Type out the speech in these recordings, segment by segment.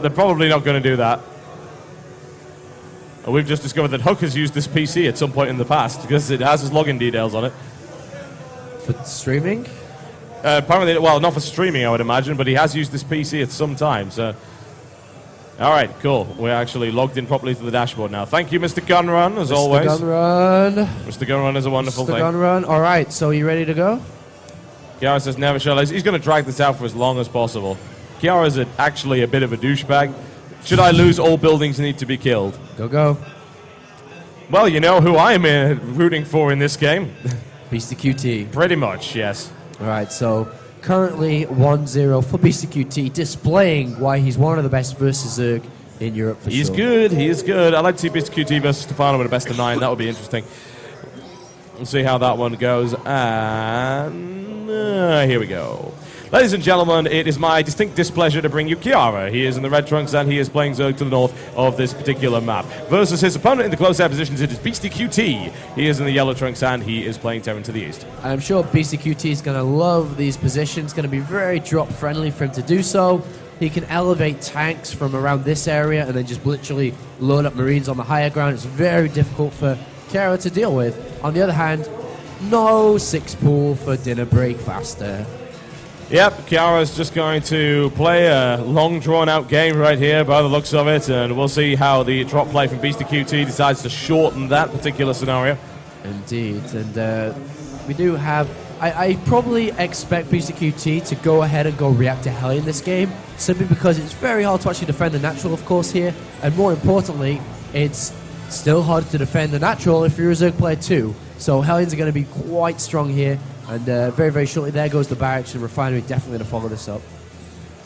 They're probably not going to do that. We've just discovered that Huck has used this PC at some point in the past because it has his login details on it. For streaming? Apparently, well, not for streaming, I would imagine, but he has used this PC at some time, so... All right, cool. We're actually logged in properly to the dashboard now. Thank you, Mr. Gunrun, as always. Mr. Gunrun. Mr. Gunrun is a wonderful thing. Mr. Gunrun. All right, so you ready to go? Ciara says never shall. He's going to drag this out for as long as possible. Ciara's actually a bit of a douchebag. Should I lose, all buildings need to be killed. Go, go. Well, you know who I am rooting for in this game. Beastyqt. Pretty much, yes. All right, so currently 1-0 for Beastyqt, displaying why he's one of the best versus Zerg in Europe for sure. He's good, he is good. I'd like to see Beastyqt versus Stefano in a best of 9. That would be interesting. We'll see how that one goes. And here we go. Ladies and gentlemen, it is my distinct displeasure to bring you Ciara. He is in the red trunks and he is playing Zerg to the north of this particular map. Versus his opponent in the close air positions, it is Beastyqt. He is in the yellow trunks and he is playing Terran to the east. I'm sure Beastyqt is going to love these positions. Going to be very drop friendly for him to do so. He can elevate tanks from around this area and then just literally load up Marines on the higher ground. It's very difficult for Ciara to deal with. On the other hand, no 6-pool for dinner break faster. Yep, Ciara's just going to play a long, drawn-out game right here by the looks of it, and we'll see how the drop play from Beastyqt decides to shorten that particular scenario. Indeed, and we do have... I probably expect Beastyqt to go ahead and go react to Heli in this game, simply because it's very hard to actually defend the natural, of course, here, and more importantly, it's still hard to defend the natural if you're a Zerg player too. So Hellions are going to be quite strong here. And very, very shortly, there goes the barracks and refinery, definitely to follow this up.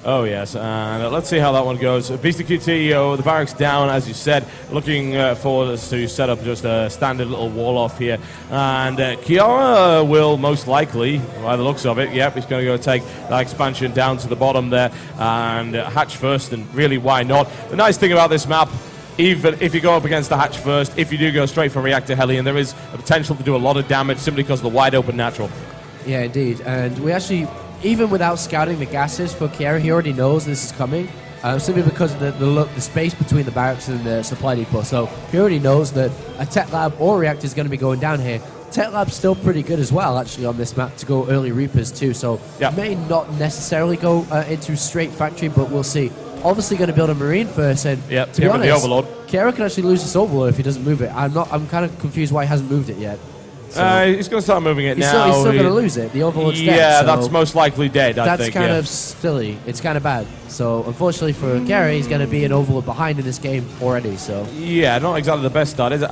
Oh, yes, and let's see how that one goes. Beastyqt, the barracks down, as you said, looking for us to set up just a standard little wall off here. And Ciara will most likely, by the looks of it, yep, he's going to go take that expansion down to the bottom there and hatch first, and really, why not? The nice thing about this map, even if you go up against the hatch first, if you do go straight for reactor heli, and there is a potential to do a lot of damage simply because of the wide open natural. Yeah, indeed. And we actually, even without scouting the gases for Ciara, he already knows this is coming, simply because of the space between the barracks and the supply depot. So he already knows that a tech lab or reactor is going to be going down here. Tech lab's still pretty good as well, actually, on this map to go early Reapers too. So may not necessarily go into straight factory, but we'll see. Obviously going to build a Marine first, and to be honest, the Overlord. Ciara can actually lose this Overlord if he doesn't move it. I'm kind of confused why he hasn't moved it yet. So he's going to start moving it now. He's still going to lose it. The Overlord's dead. Yeah, so that's most likely dead, I think. That's kind of silly. It's kind of bad. So, unfortunately for Gary, he's going to be an Overlord behind in this game already. So yeah, not exactly the best start, is it?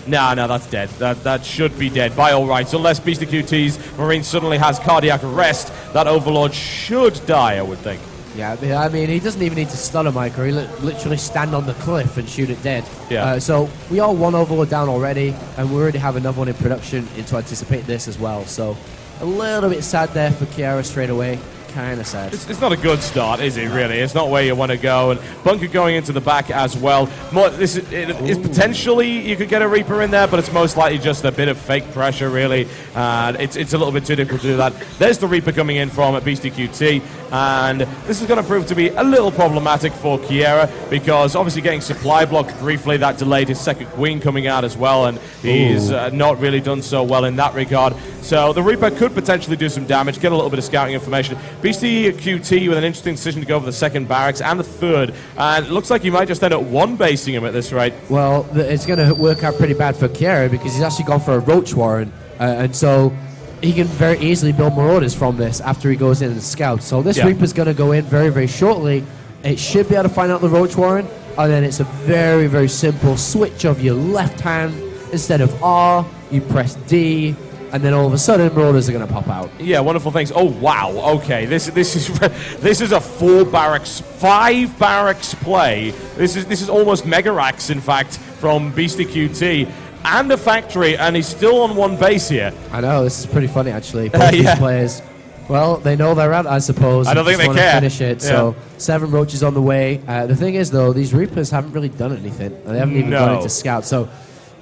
No, that's dead. That should be dead by all rights. Unless Beastyqt's Marine suddenly has cardiac arrest, that Overlord should die, I would think. Yeah, I mean, he doesn't even need to stun a micro. He literally stand on the cliff and shoot it dead. Yeah. So we are one Overlord down already, and we already have another one in production to anticipate this as well. So a little bit sad there for Ciara straight away. Kind of sad. It's not a good start, is it, really? It's not where you want to go. And Bunker going into the back as well. It's potentially, you could get a Reaper in there, but it's most likely just a bit of fake pressure, really. And it's a little bit too difficult to do that. There's the Reaper coming in from Beastyqt. And this is going to prove to be a little problematic for Ciara, because obviously getting supply blocked briefly, that delayed his second Queen coming out as well. And he's not really done so well in that regard. So the Reaper could potentially do some damage, get a little bit of scouting information. Beastyqt with an interesting decision to go for the second barracks and the third, and it looks like he might just end up one-basing him at this rate. Well, it's going to work out pretty bad for Ciara, because he's actually gone for a Roach Warren, and so he can very easily build more orders from this after he goes in and scouts. So this Reaper's going to go in very, very shortly. It should be able to find out the Roach Warren, and then it's a very, very simple switch of your left hand. Instead of R, you press D, and then all of a sudden, Marauders are going to pop out. Yeah, wonderful things. Oh wow! Okay, this is a 5 barracks play. This is almost mega racks, in fact, from Beastyqt, and a factory, and he's still on one base here. I know, this is pretty funny actually. Both these players, well, they know they're out, I suppose. I don't think they care. Finish it. So 7 Roaches on the way. The thing is, though, these Reapers haven't really done anything. They haven't even gone into scout. So,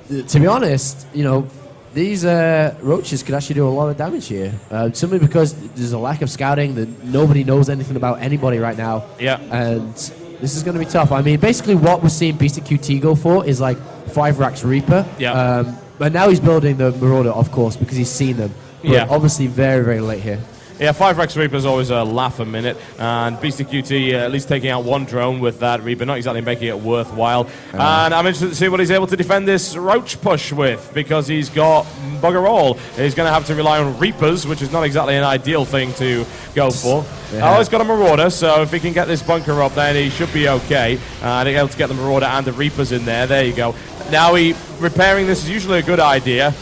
to be honest, you know, These roaches could actually do a lot of damage here, simply because there's a lack of scouting, that nobody knows anything about anybody right now. Yeah. And this is going to be tough. I mean, basically what we're seeing Beastyqt go for is like 5 racks Reaper. Yeah. But now he's building the Marauder, of course, because he's seen them. But Yeah. obviously very, very late here. Yeah, 5 Rex Reaper's always a laugh a minute, and Beastyqt at least taking out 1 drone with that Reaper, not exactly making it worthwhile. And I'm interested to see what he's able to defend this Roach push with, because he's got bugger all. He's going to have to rely on Reapers, which is not exactly an ideal thing to go for. Yeah. Oh, he's got a Marauder, so if he can get this bunker up, then he should be okay. And able to get the Marauder and the Reapers in there. There you go. Now repairing this is usually a good idea.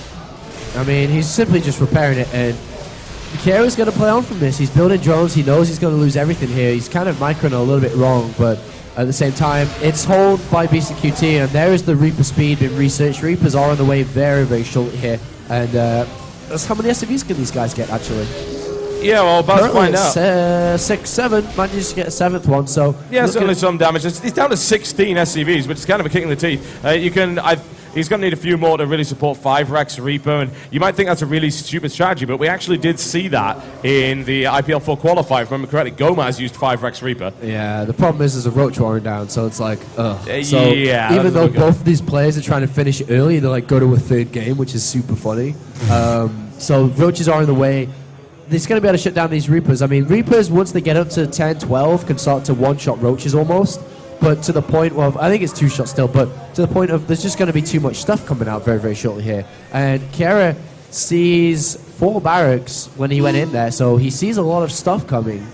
I mean, he's simply just repairing it, and Ciara's going to play on from this. He's building drones. He knows he's going to lose everything here. He's kind of microing a little bit wrong, but at the same time, it's held by Beastyqt, and there is the Reaper speed being researched. Reapers are on the way very, very shortly here, and that's how many SCVs can these guys get, actually? Yeah, well, about to find out. 6, 7, managed to get a 7th one, so... Yeah, certainly some damage. He's down to 16 SCVs, which is kind of a kick in the teeth. He's going to need a few more to really support 5 Rex Reaper, and you might think that's a really stupid strategy, but we actually did see that in the IPL4 qualifier. If I remember correctly, Gomez used 5 Rex Reaper. Yeah, the problem is there's a Roach warring down, so it's like, ugh. So yeah, even though both of these players are trying to finish early, they like go to a 3rd game, which is super funny. So Roaches are in the way. He's going to be able to shut down these Reapers. I mean, Reapers, once they get up to 10, 12, can start to one-shot Roaches almost. But to the point of, I think it's 2 shots still, but to the point of there's just going to be too much stuff coming out very, very shortly here. And Ciara sees 4 barracks when he went in there, so he sees a lot of stuff coming.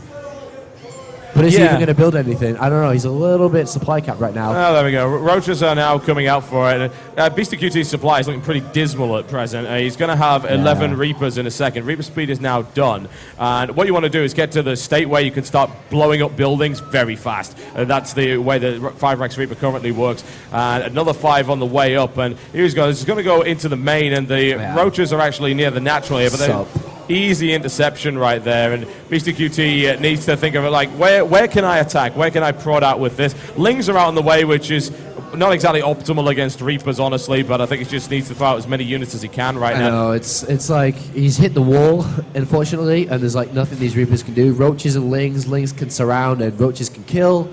But is he even going to build anything? I don't know. He's a little bit supply capped right now. Oh, there we go. Roaches are now coming out for it. Beastyqt's supply is looking pretty dismal at present. He's going to have 11 Reapers in a second. Reaper speed is now done. And what you want to do is get to the state where you can start blowing up buildings very fast. That's the way the 5 Rex Reaper currently works. And another 5 on the way up. And here he goes. He's going to go into the main. And the Roaches are actually near the natural here. But easy interception right there, and Beastyqt needs to think of it like, where can I attack? Where can I prod out with this? Lings are out in the way, which is not exactly optimal against Reapers, honestly, but I think he just needs to throw out as many units as he can right now. I know, it's like he's hit the wall, unfortunately, and there's like nothing these Reapers can do. Roaches and Lings can surround, and Roaches can kill.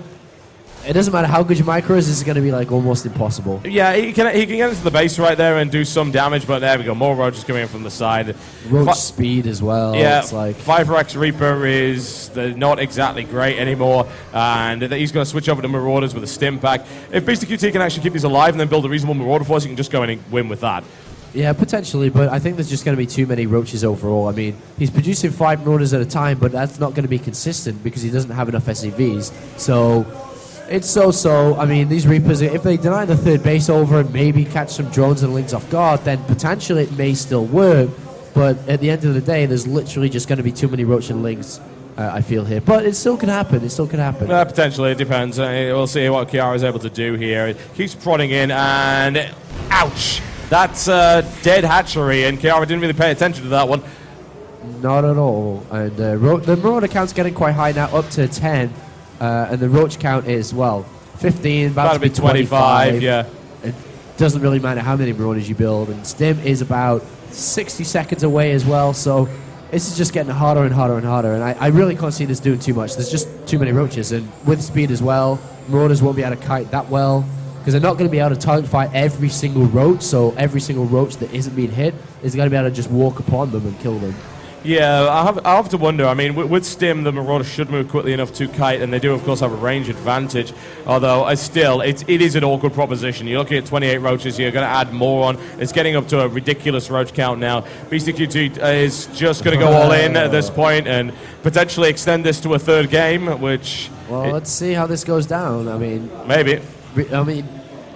It doesn't matter how good your micro is, this is going to be like almost impossible. Yeah, he can get into the base right there and do some damage, but there we go. More Roaches coming in from the side. Roach speed as well. Yeah, it's like 5 Rex Reaper is not exactly great anymore, and he's going to switch over to Marauders with a stim pack. If Beastyqt can actually keep these alive and then build a reasonable Marauder force, he can just go in and win with that. Yeah, potentially, but I think there's just going to be too many Roaches overall. I mean, he's producing 5 Marauders at a time, but that's not going to be consistent because he doesn't have enough SCVs. So it's so-so. I mean, these Reapers, if they deny the 3rd base over and maybe catch some drones and Lings off guard, then potentially it may still work. But at the end of the day, there's literally just going to be too many Roach and Lings, I feel here. But it still can happen. It still can happen. Potentially, it depends. We'll see what Ciara is able to do here. Keeps prodding in, and ouch! That's a dead hatchery, and Ciara didn't really pay attention to that one. Not at all. And the Marauder count's getting quite high now, up to 10. And the Roach count is, 15, about to be 25. Yeah. It doesn't really matter how many Marauders you build. And Stim is about 60 seconds away as well, so this is just getting harder and harder and harder. And I really can't see this doing too much. There's just too many Roaches. And with speed as well, Marauders won't be able to kite that well, because they're not going to be able to target fight every single Roach, so every single Roach that isn't being hit is going to be able to just walk upon them and kill them. Yeah, I have to wonder. I mean, with Stim, the Marauder should move quickly enough to kite, and they do, of course, have a range advantage. Although, still, it is an awkward proposition. You're looking at 28 Roaches, you're going to add more on. It's getting up to a ridiculous Roach count now. Beastyqt is just going to go all in at this point and potentially extend this to a 3rd game, which... Well, let's see how this goes down. I mean... Maybe.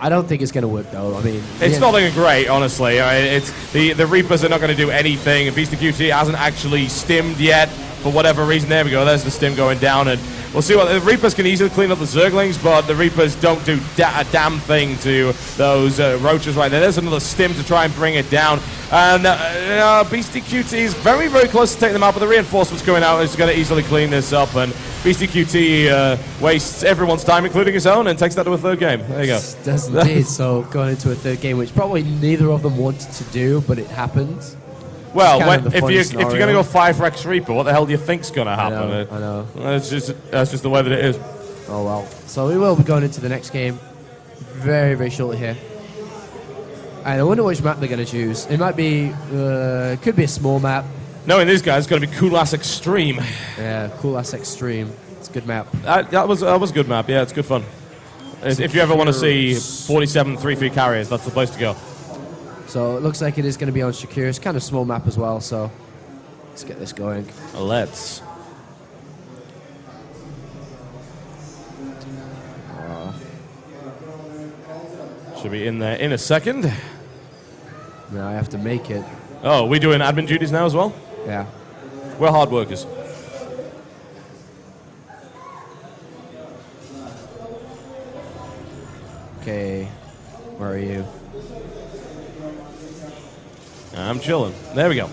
I don't think it's going to work, though. I mean, it's not looking great, honestly. I mean, it's the Reapers are not going to do anything. Beastyqt hasn't actually stimmed yet for whatever reason. There we go. There's the stim going down, and we'll see what the Reapers can easily clean up the Zerglings, but the Reapers don't do a damn thing to those Roaches right there. There's another stim to try and bring it down, and Beastyqt is very, very close to taking them out, but the reinforcements going out is going to easily clean this up, and Beastyqt wastes everyone's time, including his own, and takes that to a third game. There you go. Does indeed. So going into a third game, which probably neither of them wanted to do, but it happened. Well, if you're going to go 5 Rex Reaper, what the hell do you think's going to happen? I know. That's just the way that it is. Oh well. So we will be going into the next game very, very shortly here. And I wonder which map they're going to choose. It might be, could be a small map. Knowing these guys, it's going to be Cool Ass Extreme. Yeah, Cool Ass Extreme. It's a good map. That was a good map. Yeah, it's good fun. If you ever want to see 47 3-3 carriers, that's the place to go. So it looks like it is going to be on Shakir. It's kind of small map as well, so let's get this going. Let's. Should be in there in a second. No, I have to make it. Oh, we doing admin duties now as well? Yeah. We're hard workers. Okay. Where are you? I'm chilling. There we go.